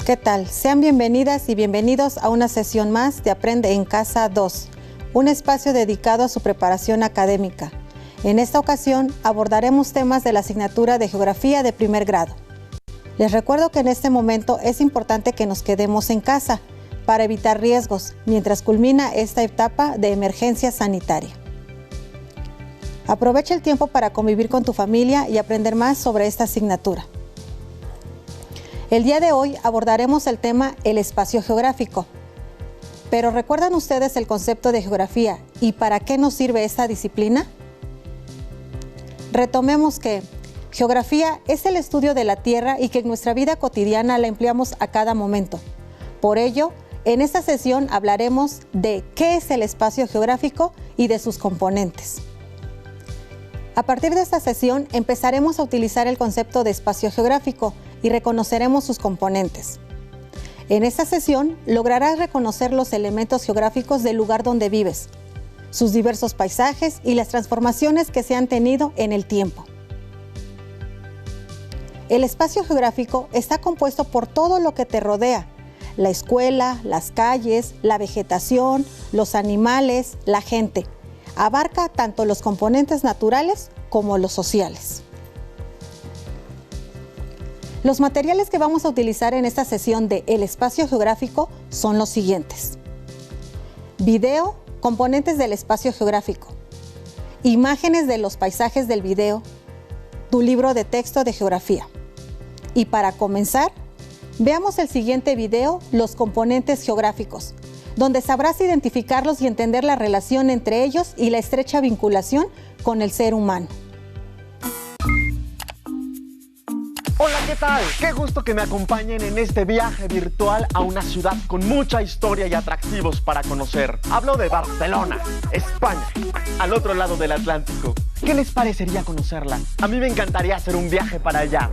¿Qué tal? Sean bienvenidas y bienvenidos a una sesión más de Aprende en Casa 2, un espacio dedicado a su preparación académica. En esta ocasión abordaremos temas de la asignatura de Geografía de primer grado. Les recuerdo que en este momento es importante que nos quedemos en casa para evitar riesgos mientras culmina esta etapa de emergencia sanitaria. Aprovecha el tiempo para convivir con tu familia y aprender más sobre esta asignatura. El día de hoy abordaremos el tema el espacio geográfico. Pero ¿recuerdan ustedes el concepto de geografía y para qué nos sirve esta disciplina? Retomemos que geografía es el estudio de la Tierra y que en nuestra vida cotidiana la empleamos a cada momento. Por ello, en esta sesión hablaremos de qué es el espacio geográfico y de sus componentes. A partir de esta sesión empezaremos a utilizar el concepto de espacio geográfico y reconoceremos sus componentes. En esta sesión lograrás reconocer los elementos geográficos del lugar donde vives, sus diversos paisajes y las transformaciones que se han tenido en el tiempo. El espacio geográfico está compuesto por todo lo que te rodea: la escuela, las calles, la vegetación, los animales, la gente. Abarca tanto los componentes naturales como los sociales. Los materiales que vamos a utilizar en esta sesión de El espacio geográfico son los siguientes: video, componentes del espacio geográfico, imágenes de los paisajes del video, tu libro de texto de geografía. Y para comenzar, veamos el siguiente video, los componentes geográficos, donde sabrás identificarlos y entender la relación entre ellos y la estrecha vinculación con el ser humano. Hola, ¿qué tal? Qué gusto que me acompañen en este viaje virtual a una ciudad con mucha historia y atractivos para conocer. Hablo de Barcelona, España, al otro lado del Atlántico. ¿Qué les parecería conocerla? A mí me encantaría hacer un viaje para allá,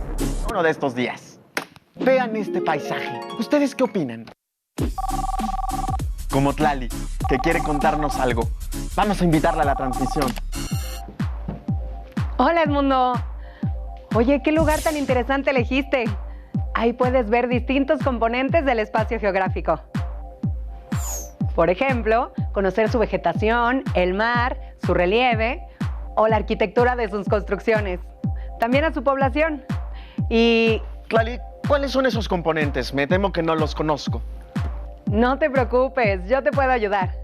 uno de estos días. Vean este paisaje. ¿Ustedes qué opinan? Como Tlali, que quiere contarnos algo. Vamos a invitarla a la transmisión. Hola, Edmundo. Oye, ¿qué lugar tan interesante elegiste? Ahí puedes ver distintos componentes del espacio geográfico. Por ejemplo, conocer su vegetación, el mar, su relieve o la arquitectura de sus construcciones. También a su población. Y... Tlali, ¿cuáles son esos componentes? Me temo que no los conozco. No te preocupes, yo te puedo ayudar.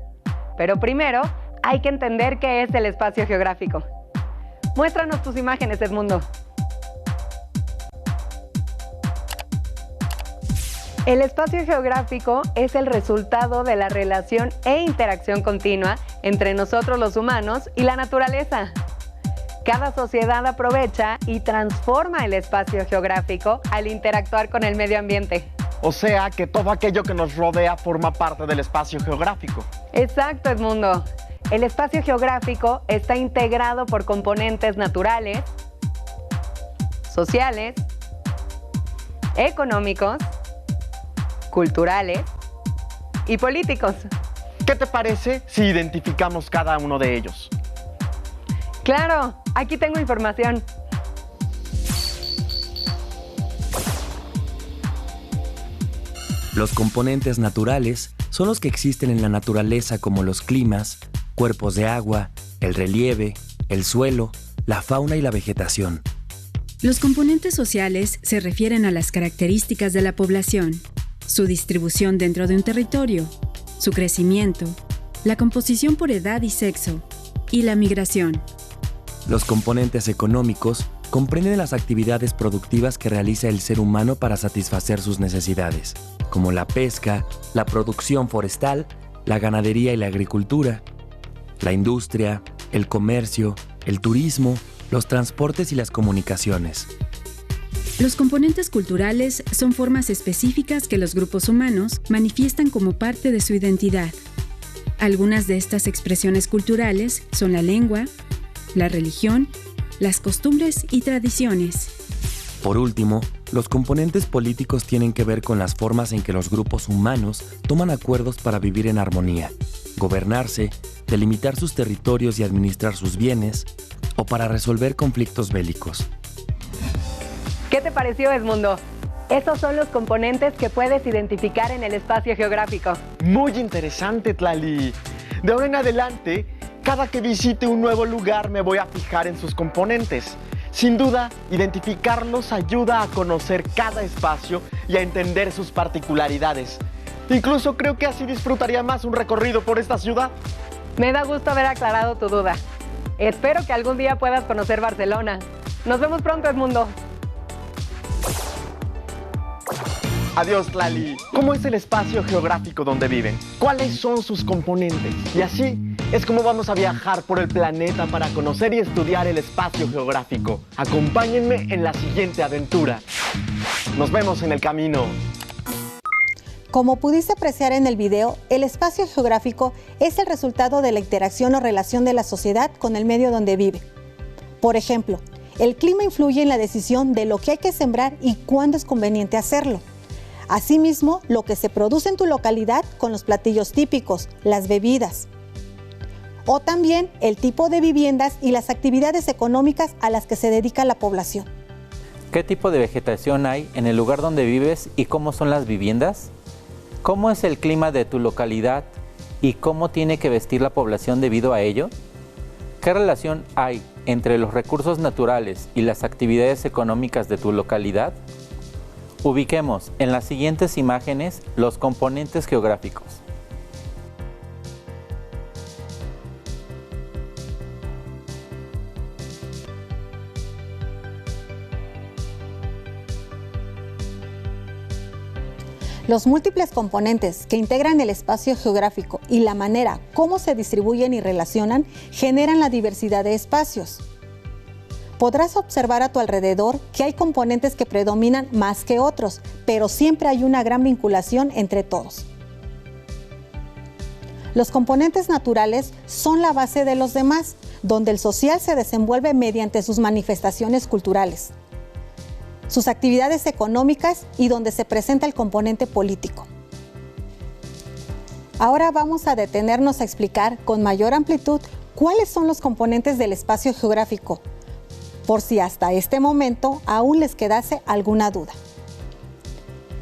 Pero primero, hay que entender qué es el espacio geográfico. Muéstranos tus imágenes, Edmundo. El espacio geográfico es el resultado de la relación e interacción continua entre nosotros los humanos y la naturaleza. Cada sociedad aprovecha y transforma el espacio geográfico al interactuar con el medio ambiente. O sea, que todo aquello que nos rodea forma parte del espacio geográfico. Exacto, Edmundo. El espacio geográfico está integrado por componentes naturales, sociales, económicos, culturales y políticos. ¿Qué te parece si identificamos cada uno de ellos? Claro, aquí tengo información. Los componentes naturales son los que existen en la naturaleza, como los climas, cuerpos de agua, el relieve, el suelo, la fauna y la vegetación. Los componentes sociales se refieren a las características de la población, su distribución dentro de un territorio, su crecimiento, la composición por edad y sexo, y la migración. Los componentes económicos comprenden las actividades productivas que realiza el ser humano para satisfacer sus necesidades, como la pesca, la producción forestal, la ganadería y la agricultura, la industria, el comercio, el turismo, los transportes y las comunicaciones. Los componentes culturales son formas específicas que los grupos humanos manifiestan como parte de su identidad. Algunas de estas expresiones culturales son la lengua, la religión, las costumbres y tradiciones. Por último, los componentes políticos tienen que ver con las formas en que los grupos humanos toman acuerdos para vivir en armonía, gobernarse, delimitar sus territorios y administrar sus bienes, o para resolver conflictos bélicos. ¿Qué te pareció, Edmundo? Esos son los componentes que puedes identificar en el espacio geográfico. Muy interesante, Tlali. De ahora en adelante, cada que visite un nuevo lugar me voy a fijar en sus componentes. Sin duda, identificarlos ayuda a conocer cada espacio y a entender sus particularidades. Incluso creo que así disfrutaría más un recorrido por esta ciudad. Me da gusto haber aclarado tu duda. Espero que algún día puedas conocer Barcelona. Nos vemos pronto, Edmundo. Adiós, Tlali. ¿Cómo es el espacio geográfico donde viven? ¿Cuáles son sus componentes? Y así es como vamos a viajar por el planeta para conocer y estudiar el espacio geográfico. Acompáñenme en la siguiente aventura. Nos vemos en el camino. Como pudiste apreciar en el video, el espacio geográfico es el resultado de la interacción o relación de la sociedad con el medio donde vive. Por ejemplo, el clima influye en la decisión de lo que hay que sembrar y cuándo es conveniente hacerlo. Asimismo, lo que se produce en tu localidad con los platillos típicos, las bebidas. O también el tipo de viviendas y las actividades económicas a las que se dedica la población. ¿Qué tipo de vegetación hay en el lugar donde vives y cómo son las viviendas? ¿Cómo es el clima de tu localidad y cómo tiene que vestir la población debido a ello? ¿Qué relación hay entre los recursos naturales y las actividades económicas de tu localidad? Ubiquemos en las siguientes imágenes los componentes geográficos. Los múltiples componentes que integran el espacio geográfico y la manera cómo se distribuyen y relacionan generan la diversidad de espacios. Podrás observar a tu alrededor que hay componentes que predominan más que otros, pero siempre hay una gran vinculación entre todos. Los componentes naturales son la base de los demás, donde el social se desenvuelve mediante sus manifestaciones culturales, sus actividades económicas y donde se presenta el componente político. Ahora vamos a detenernos a explicar con mayor amplitud cuáles son los componentes del espacio geográfico, por si hasta este momento aún les quedase alguna duda.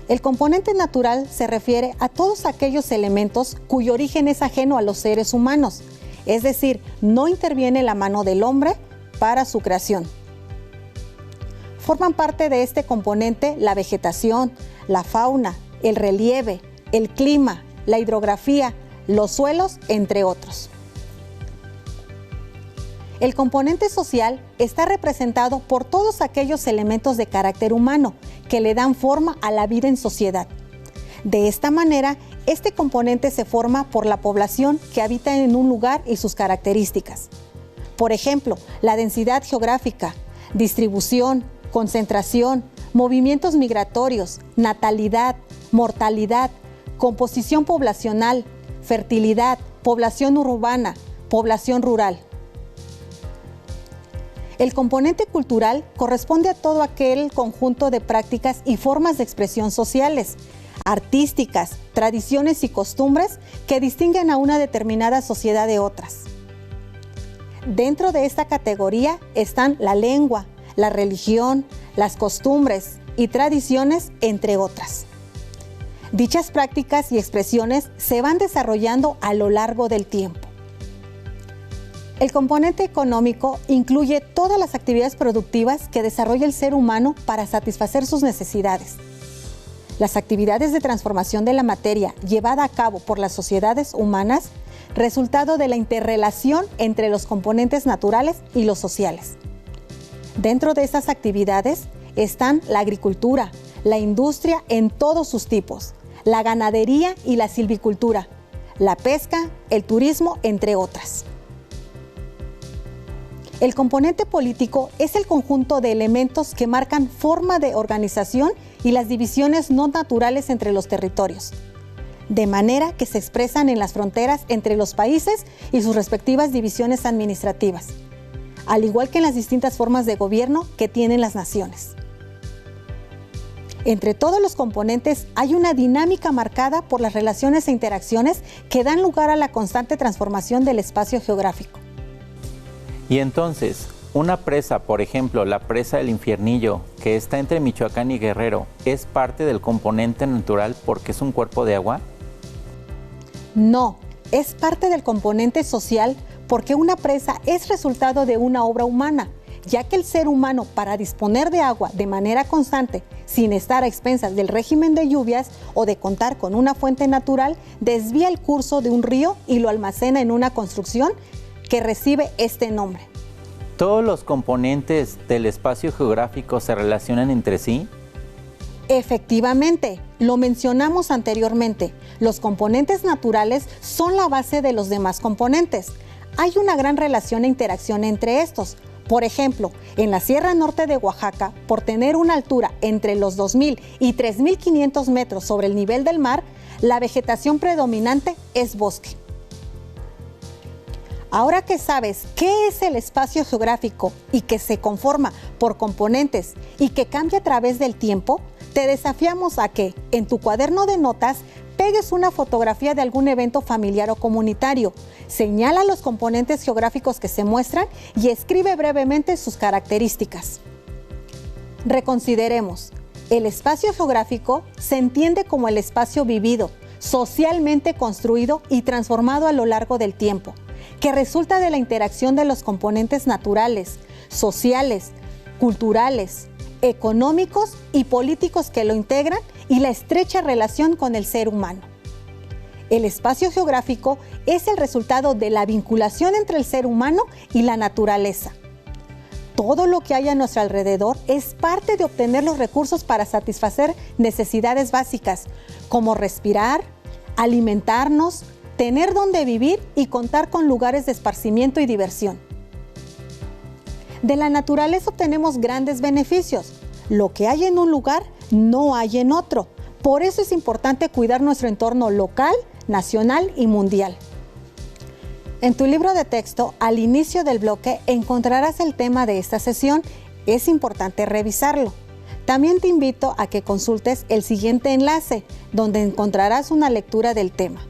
El componente natural se refiere a todos aquellos elementos cuyo origen es ajeno a los seres humanos, es decir, no interviene la mano del hombre para su creación. Forman parte de este componente la vegetación, la fauna, el relieve, el clima, la hidrografía, los suelos, entre otros. El componente social está representado por todos aquellos elementos de carácter humano que le dan forma a la vida en sociedad. De esta manera, este componente se forma por la población que habita en un lugar y sus características. Por ejemplo, la densidad geográfica, distribución, concentración, movimientos migratorios, natalidad, mortalidad, composición poblacional, fertilidad, población urbana, población rural. El componente cultural corresponde a todo aquel conjunto de prácticas y formas de expresión sociales, artísticas, tradiciones y costumbres que distinguen a una determinada sociedad de otras. Dentro de esta categoría están la lengua, la religión, las costumbres y tradiciones, entre otras. Dichas prácticas y expresiones se van desarrollando a lo largo del tiempo. El componente económico incluye todas las actividades productivas que desarrolla el ser humano para satisfacer sus necesidades. Las actividades de transformación de la materia llevada a cabo por las sociedades humanas, resultado de la interrelación entre los componentes naturales y los sociales. Dentro de estas actividades están la agricultura, la industria en todos sus tipos, la ganadería y la silvicultura, la pesca, el turismo, entre otras. El componente político es el conjunto de elementos que marcan forma de organización y las divisiones no naturales entre los territorios, de manera que se expresan en las fronteras entre los países y sus respectivas divisiones administrativas, al igual que en las distintas formas de gobierno que tienen las naciones. Entre todos los componentes hay una dinámica marcada por las relaciones e interacciones que dan lugar a la constante transformación del espacio geográfico. Y entonces, Una presa, por ejemplo, la presa del Infiernillo, que está entre Michoacán y Guerrero, ¿es parte del componente natural porque es un cuerpo de agua? No, es parte del componente social porque una presa es resultado de una obra humana, ya que el ser humano, para disponer de agua de manera constante, sin estar a expensas del régimen de lluvias o de contar con una fuente natural, desvía el curso de un río y lo almacena en una construcción que recibe este nombre. ¿Todos los componentes del espacio geográfico se relacionan entre sí? Efectivamente, lo mencionamos anteriormente. Los componentes naturales son la base de los demás componentes. Hay una gran relación e interacción entre estos. Por ejemplo, en la Sierra Norte de Oaxaca, por tener una altura entre los 2.000 y 3.500 metros sobre el nivel del mar, la vegetación predominante es bosque. Ahora que sabes qué es el espacio geográfico y que se conforma por componentes y que cambia a través del tiempo, te desafiamos a que, en tu cuaderno de notas, pegues una fotografía de algún evento familiar o comunitario, señala los componentes geográficos que se muestran y escribe brevemente sus características. Reconsideremos. El espacio geográfico se entiende como el espacio vivido, socialmente construido y transformado a lo largo del tiempo, que resulta de la interacción de los componentes naturales, sociales, culturales, económicos y políticos que lo integran y la estrecha relación con el ser humano. El espacio geográfico es el resultado de la vinculación entre el ser humano y la naturaleza. Todo lo que hay a nuestro alrededor es parte de obtener los recursos para satisfacer necesidades básicas, como respirar, alimentarnos, tener donde vivir y contar con lugares de esparcimiento y diversión. De la naturaleza obtenemos grandes beneficios. Lo que hay en un lugar no hay en otro. Por eso es importante cuidar nuestro entorno local, nacional y mundial. En tu libro de texto, al inicio del bloque, encontrarás el tema de esta sesión. Es importante revisarlo. También te invito a que consultes el siguiente enlace, donde encontrarás una lectura del tema.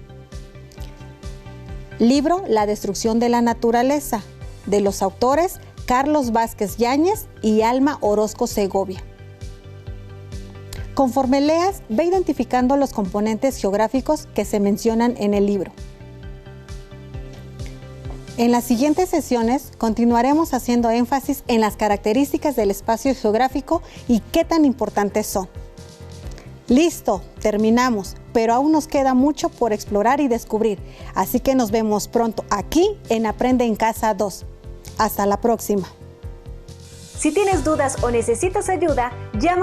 Libro La destrucción de la naturaleza, de los autores Carlos Vázquez Yáñez y Alma Orozco Segovia. Conforme leas, ve identificando los componentes geográficos que se mencionan en el libro. En las siguientes sesiones continuaremos haciendo énfasis en las características del espacio geográfico y qué tan importantes son. Listo, terminamos, pero aún nos queda mucho por explorar y descubrir, así que nos vemos pronto aquí en Aprende en Casa 2. Hasta la próxima. Si tienes dudas o necesitas ayuda, llama